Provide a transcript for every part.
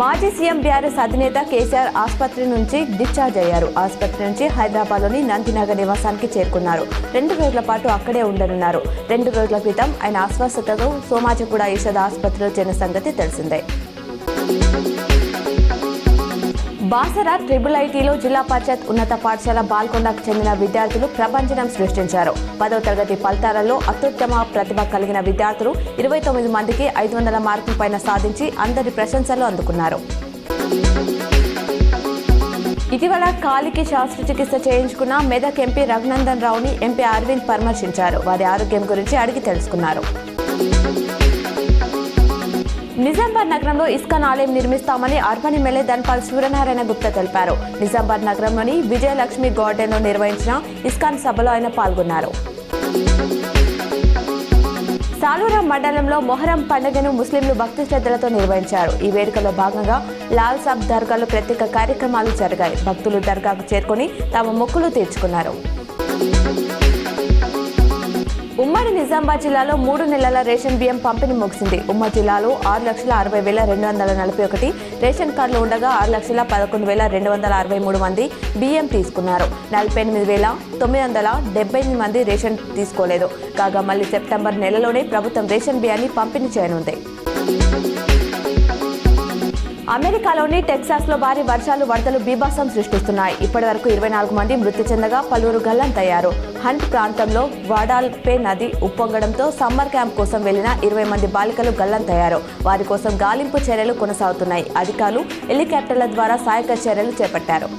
మాజీ CM BRS అధినేత కేసీఆర్ ఆసుపత్రి నుంచి డిశ్చార్జ్ అయ్యారు. ఆసుపత్రి నుంచి హైదరాబాద్లోని నందినగర్ నివాసానికి చేరుకున్నారు. 2 రోజుల పాటు అక్కడే ఉండనున్నారు. 2 రోజుల క్రితం ఆయన అస్వస్థతతో సోమాజిగూడ యశోద ఆసుపత్రిలో చేరిన సంగతి తెలిసిందే. బాసర IIITలో జిల్లా పరిషత్ ఉన్నత పాఠశాల బాల్కొండకు చెందిన విద్యార్థులు ప్రభంజనం సృష్టించారు. 10వ తరగతి ఫలితాలలో అత్యుత్తమ ప్రతిభ కలిగిన విద్యార్థులు 29 మందికి 500 మార్కుల పైన సాధించి అందరి ప్రశంసలు అందుకున్నారు. ఇటీవల కాలికి శస్త్రచికిత్స చేయించుకున్న మెదక్ ఎంపీ రఘునందన్ రావుని ఎంపీ అరవింద్ పరామర్శించారు. వారి ఆరోగ్యం గురించి అడిగి తెలుసుకున్నారు. నిజామాబాద్ నగరంలో ఇస్కాన్ ఆలయం నిర్మిస్తామని అర్బన్ ఎమ్మెల్యే ధన్పాల్ సూర్యనారాయణ గుప్తా తెలిపారు. నిజామాబాద్ నగరంలోని విజయలక్ష్మి గార్డెన్లో నిర్వహించిన ఇస్కాన్ సభలో ఆయన పాల్గొన్నారు. సాలూరా మండలంలో మొహరం పండుగను ముస్లింలు భక్తి శ్రద్ధలతో నిర్వహించారు. ఈ వేడుకలో భాగంగా లాల్ సాబ్ దర్గాలో ప్రత్యేక కార్యక్రమాలు జరిగాయి. భక్తులు దర్గాకు చేరుకొని తమ మొక్కులు తీర్చుకున్నారు. ఉమ్మడి నిజామాబాద్ జిల్లాలో 3 నెలల రేషన్ బియ్యం పంపిణీ ముగిసింది. ఉమ్మడి జిల్లాలో 6,60,241 రేషన్ కార్డులు ఉండగా 6,11,263 మంది బియ్యం తీసుకున్నారు. 48,978 మంది రేషన్ తీసుకోలేదు. కాగా మళ్లీ సెప్టెంబర్ నెలలోనే ప్రభుత్వం రేషన్ బియ్యాన్ని పంపిణీ చేయనుంది. అమెరికాలోని టెక్సాస్లో భారీ వర్షాలు వరదలు బీభత్సం సృష్టిస్తున్నాయి. ఇప్పటివరకు 24 మంది మృతి చెందగా పలువురు గల్లంతయ్యారు. హంట్ ప్రాంతంలో వాడాల్పే నది ఉప్పొంగడంతో సమ్మర్ క్యాంప్ కోసం వెళ్లిన 20 మంది బాలికలు గల్లంతయ్యారు. వారి కోసం గాలింపు చర్యలు కొనసాగుతున్నాయి. అధికారులు హెలికాప్టర్ల ద్వారా సహాయక చర్యలు చేపట్టారు.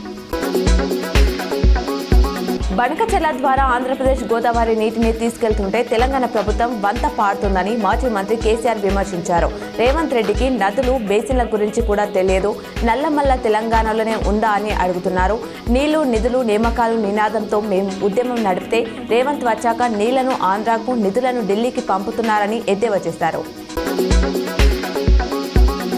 బనకచెర్ల ద్వారా ఆంధ్రప్రదేశ్ గోదావరి నీటిని తీసుకెళ్తుంటే తెలంగాణ ప్రభుత్వం వంత పాడుతుందని మాజీ మంత్రి కేసీఆర్ విమర్శించారు. రేవంత్ రెడ్డికి నదులు బేసిన్ల గురించి కూడా తెలియదు, నల్లమల్ల తెలంగాణలోనే ఉందా అని అడుగుతున్నారు. నీళ్లు నిధులు నియామకాలు నినాదంతో మేము ఉద్యమం నడిపితే రేవంత్ వచ్చాక నీళ్లను ఆంధ్రాకు నిధులను ఢిల్లీకి పంపుతున్నారని ఎద్దేవా చేశారు.